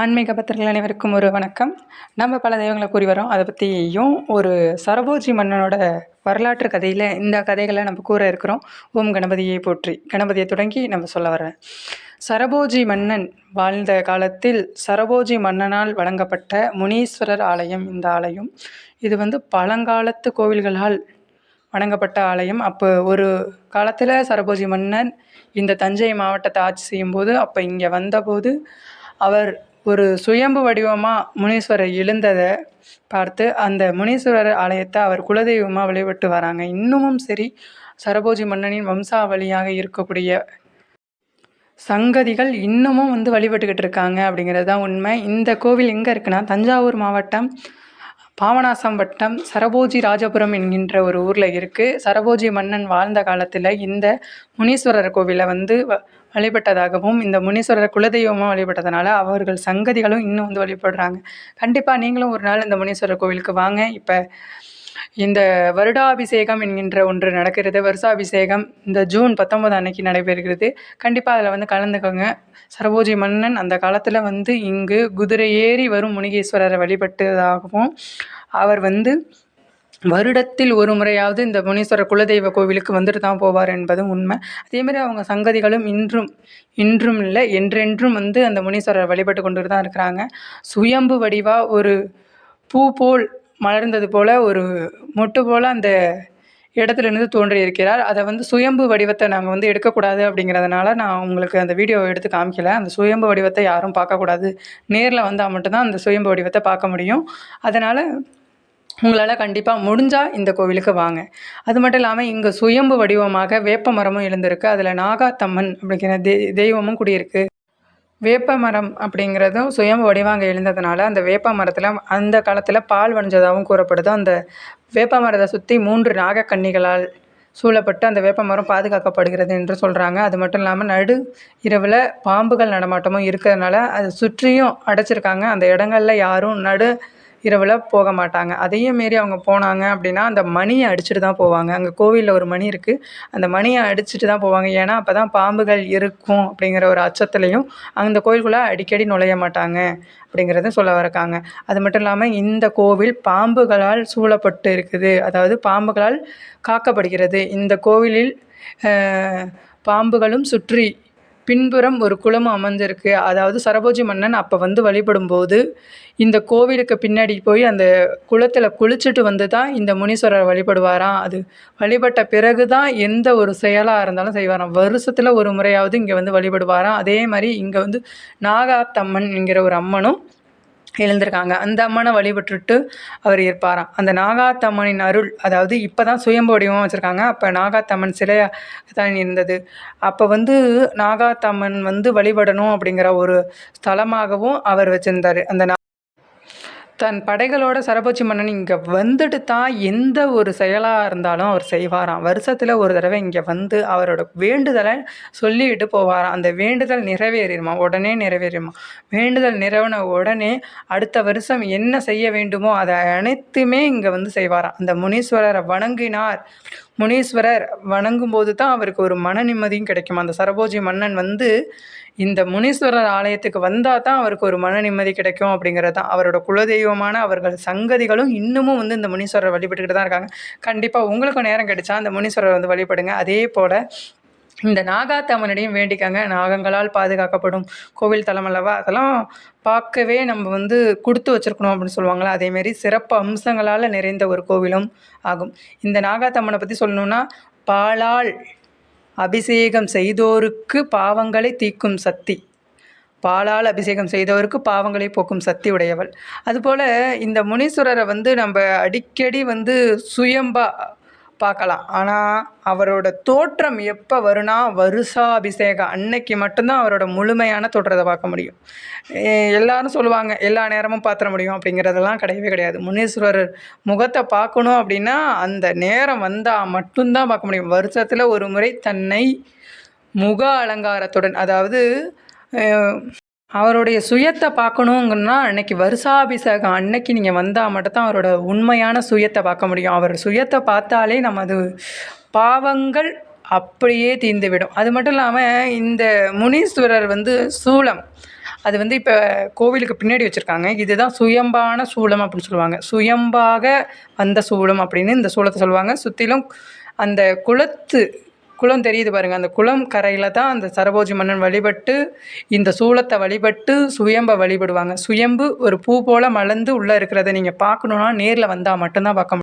ஆன்மீக பக்தர்கள் அனைவருக்கும் ஒரு வணக்கம். நம்ம பல தெய்வங்களை கூறி வரோம். அதை பற்றியும் ஒரு சரபோஜி மன்னனோட வரலாற்று கதையில் இந்த கதைகளை நம்ம கூற இருக்கிறோம். ஓம் கணபதியை போற்றி. கணபதியை தொடங்கி நம்ம சொல்ல வர்றேன். சரபோஜி மன்னன் வாழ்ந்த காலத்தில் சரபோஜி மன்னனால் வழங்கப்பட்ட முனீஸ்வரர் ஆலயம் இந்த ஆலயம். இது பழங்காலத்து கோவில்களால் வணங்கப்பட்ட ஆலயம். அப்போ ஒரு காலத்தில் சரபோஜி மன்னன் இந்த தஞ்சை மாவட்டத்தை ஆட்சி செய்யும்போது அப்போ இங்கே வந்தபோது அவர் ஒரு சுயம்பு வடிவமாக முனீஸ்வரர் எழுந்ததை பார்த்து அந்த முனீஸ்வரர் ஆலயத்தை அவர் குலதெய்வமாக வழிபட்டு வராங்க. இன்னமும் சரி, சரபோஜி மன்னனின் வம்சாவளியாக இருக்கக்கூடிய சங்கதிகள் இன்னமும் வழிபட்டுக்கிட்டு இருக்காங்க அப்படிங்கிறது தான் உண்மை. இந்த கோவில் எங்கே இருக்குன்னா, தஞ்சாவூர் மாவட்டம் பாபநாசம் வட்டம் சரபோஜி ராஜபுரம் என்கின்ற ஒரு ஊரில் இருக்குது. சரபோஜி மன்னன் வாழ்ந்த காலத்தில் இந்த முனீஸ்வரர் கோவிலை வழிபட்டதாகவும் இந்த முனீஸ்வரர் குலதெய்வமாக வழிபட்டதுனால அவர்கள் சங்கதிகளும் இன்னும் வழிபடுறாங்க. கண்டிப்பாக நீங்களும் ஒரு நாள் இந்த முனீஸ்வரர் கோவிலுக்கு வாங்க. இப்போ இந்த வருடாபிஷேகம் என்கின்ற ஒன்று நடக்கிறது. வருஷாபிஷேகம் இந்த ஜூன் 19 அன்னைக்கு நடைபெறுகிறது. கண்டிப்பாக அதில் கலந்துக்கோங்க. சரபோஜி மன்னன் அந்த காலத்தில் இங்கு குதிரை ஏறி வரும் முனிகேஸ்வரரை வழிபட்டதாகவும் அவர் வருடத்தில் ஒரு முறையாவது இந்த முனீஸ்வரர் குலதெய்வ கோவிலுக்கு வந்துட்டு தான் போவார் என்பதும் உண்மை. அதேமாதிரி அவங்க சங்கதிகளும் இன்றும் இல்லை என்றென்றும் அந்த முனீஸ்வரர் வழிபட்டு கொண்டு தான் இருக்கிறாங்க. சுயம்பு வடிவாக ஒரு பூ போல் மலர்ந்தது போல் ஒரு மொட்டு போல் அந்த இடத்துலேருந்து தோன்றி இருக்கிறார். அதை சுயம்பு வடிவத்தை நாங்கள் எடுக்கக்கூடாது அப்படிங்கிறதுனால நான் உங்களுக்கு அந்த வீடியோவை எடுத்து காமிக்கல. அந்த சுயம்பு வடிவத்தை யாரும் பார்க்கக்கூடாது. நேரில் வந்தால் மட்டும்தான் அந்த சுயம்பு வடிவத்தை பார்க்க முடியும். அதனால் உங்களால் கண்டிப்பாக முடிஞ்சால் இந்த கோவிலுக்கு வாங்க. அது மட்டும் இல்லாமல் இங்கே சுயம்பு வடிவமாக வேப்ப மரமும் எழுந்திருக்கு. அதில் நாகாத்தம்மன் அப்படிங்கிற தெய்வமும் குடியிருக்கு. வேப்ப மரம் அப்படிங்கிறதும் சுயம்பு வடிவாங்க எழுந்ததுனால அந்த வேப்ப மரத்தில் அந்த காலத்தில் பால் வணிஞ்சதாகவும் கூறப்படுது. அந்த வேப்ப மரத்தை சுற்றி 3 நாகக்கன்னிகளால் சூழப்பட்டு அந்த வேப்ப மரம் பாதுகாக்கப்படுகிறது என்று சொல்கிறாங்க. அது மட்டும் இல்லாமல் நடு இரவில் பாம்புகள் நடமாட்டமும் இருக்கிறதுனால அதை சுற்றியும் அடைச்சிருக்காங்க. அந்த இடங்களில் யாரும் இரவில் போக மாட்டாங்க. அதையும் மீறி அவங்க போனாங்க அப்படின்னா அந்த மணியை அடிச்சுட்டு தான் போவாங்க. அங்கே கோவிலில் ஒரு மணி இருக்குது. அந்த மணியை அடிச்சுட்டு தான் போவாங்க. ஏன்னா அப்போ தான் பாம்புகள் இருக்கும் அப்படிங்கிற ஒரு அச்சத்துலேயும் அந்த கோவிலுக்குள்ளே அடிக்கடி நுழைய மாட்டாங்க அப்படிங்கிறத சொல்ல வரக்காங்க. அது மட்டும் இல்லாமல் இந்த கோவில் பாம்புகளால் சூழப்பட்டு இருக்குது. அதாவது பாம்புகளால் காக்கப்படுகிறது. இந்த கோவிலில் பாம்புகளும் சுற்றி பின்புறம் ஒரு குளமும் அமைஞ்சிருக்கு. அதாவது சரபோஜி மன்னன் அப்போ வழிபடும்போது இந்த கோவிலுக்கு பின்னாடி போய் அந்த குளத்தில் குளிச்சுட்டு தான் இந்த முனீஸ்வரர் வழிபடுவாராம். அது வழிபட்ட பிறகு தான் எந்த ஒரு செயலாக இருந்தாலும் செய்வாராம். வருஷத்தில் ஒரு முறையாவது இங்கே வழிபடுவாராம். அதே மாதிரி இங்கே நாகாத்தம்மன் என்கிற ஒரு அம்மனும் எழுந்திருக்காங்க. அந்த அம்மனை வழிபட்டுட்டு அவர் இருப்பாராம். அந்த நாகாத்தம்மனின் அருள், அதாவது இப்போ தான் சுயம்பு வடிவமாக வச்சுருக்காங்க. அப்போ நாகாத்தம்மன் சிலையாக தான் இருந்தது. அப்போ நாகாத்தம்மன் வழிபடணும் அப்படிங்கிற ஒரு ஸ்தலமாகவும் அவர் வச்சுருந்தார். அந்த தன் படைகளோட சரபோஜி மன்னன் இங்கே வந்துட்டு தான் எந்த ஒரு செயலாக இருந்தாலும் அவர் செய்வாராம். வருஷத்தில் ஒரு தடவை இங்கே அவரோட வேண்டுதலை சொல்லிவிட்டு போவாராம். அந்த வேண்டுதல் நிறைவேறிடுமா, உடனே நிறைவேறிடுமா. வேண்டுதல் நிறைவேறின உடனே அடுத்த வருஷம் என்ன செய்ய வேண்டுமோ அதை அனைத்துமே இங்கே செய்வாராம். அந்த முனீஸ்வரரை வணங்கினார். முனீஸ்வரர் வணங்கும்போது தான் அவருக்கு ஒரு மன நிம்மதியும் கிடைக்கும். அந்த சரபோஜி மன்னன் இந்த முனீஸ்வரர் ஆலயத்துக்கு வந்தால் தான் அவருக்கு ஒரு மன நிம்மதி கிடைக்கும் அப்படிங்கிறது தான். அவரோட குலதெய்வமான அவர்கள் சங்கதிகளும் இன்னமும் இந்த முனீஸ்வரர் வழிபட்டுக்கிட்டு தான் இருக்காங்க. கண்டிப்பாக உங்களுக்கும் நேரம் கிடைச்சா அந்த முனீஸ்வரர் வழிபடுங்க. அதே போல் இந்த நாகாத்தம்மனிடையும் வேண்டிக்காங்க. நாகங்களால் பாதுகாக்கப்படும் கோவில் தலம் அல்லவா, அதெல்லாம் பார்க்கவே நம்ம கொடுத்து வச்சுருக்கணும் அப்படின்னு சொல்லுவாங்களா. அதேமாரி சிறப்பு அம்சங்களால் நிறைந்த ஒரு கோவிலும் ஆகும். இந்த நாகாத்தம்மனை பற்றி சொல்லணுன்னா, பாலால் அபிஷேகம் செய்தோருக்கு பாவங்களை தீர்க்கும் சக்தி, பாலால் அபிஷேகம் செய்தவருக்கு பாவங்களை போக்கும் சக்தி உடையவள். அதுபோல் இந்த முனீஸ்வரரை நம்ம அடிக்கடி சுயம்பா பார்க்கலாம். ஆனால் அவரோட தோற்றம் எப்போ வரும்னா வருஷாபிஷேகம் அன்னைக்கு மட்டும்தான் அவரோட முழுமையான தோற்றத்தை பார்க்க முடியும். எல்லாரும் சொல்லுவாங்க எல்லா நேரமும் பார்த்துட முடியும் அப்படிங்கிறதெல்லாம் கிடையவே கிடையாது. முனீஸ்வரர் முகத்தை பார்க்கணும் அப்படின்னா அந்த நேரம் வந்தால் மட்டும்தான் பார்க்க முடியும். வருஷத்தில் ஒரு முறை தன்னை முக அலங்காரத்துடன், அதாவது அவருடைய சுயத்தை பார்க்கணுங்கன்னா அன்னைக்கு வருஷாபிஷேகம் அன்னைக்கு நீங்கள் வந்தால் மட்டும்தான் அவரோட உண்மையான சுயத்தை பார்க்க முடியும். அவர் சுயத்தை பார்த்தாலே நமது பாவங்கள் அப்படியே தீர்ந்துவிடும். அது மட்டும் இல்லாமல் இந்த முனீஸ்வரர் சூலம், அது வந்து இப்போ கோவிலுக்கு பின்னாடி வச்சுருக்காங்க. இதுதான் சுயம்பான சூலம் அப்படின்னு சொல்லுவாங்க. சுயம்பாக வந்த சூலம் அப்படின்னு இந்த சூலத்தை சொல்லுவாங்க. சுற்றிலும் அந்த குளம் தெரியுது பாருங்க. அந்த குளம் கரையில் தான் அந்த சரபோஜி மன்னன் வழிபட்டு இந்த சூலத்தை வழிபட்டு சுயம்பை வழிபடுவாங்க. சுயம்பு ஒரு பூ போல் மலர்ந்து உள்ளே இருக்கிறத நீங்கள் பார்க்கணுன்னா நேரில் வந்தால் மட்டும்தான் பார்க்க முடியும்.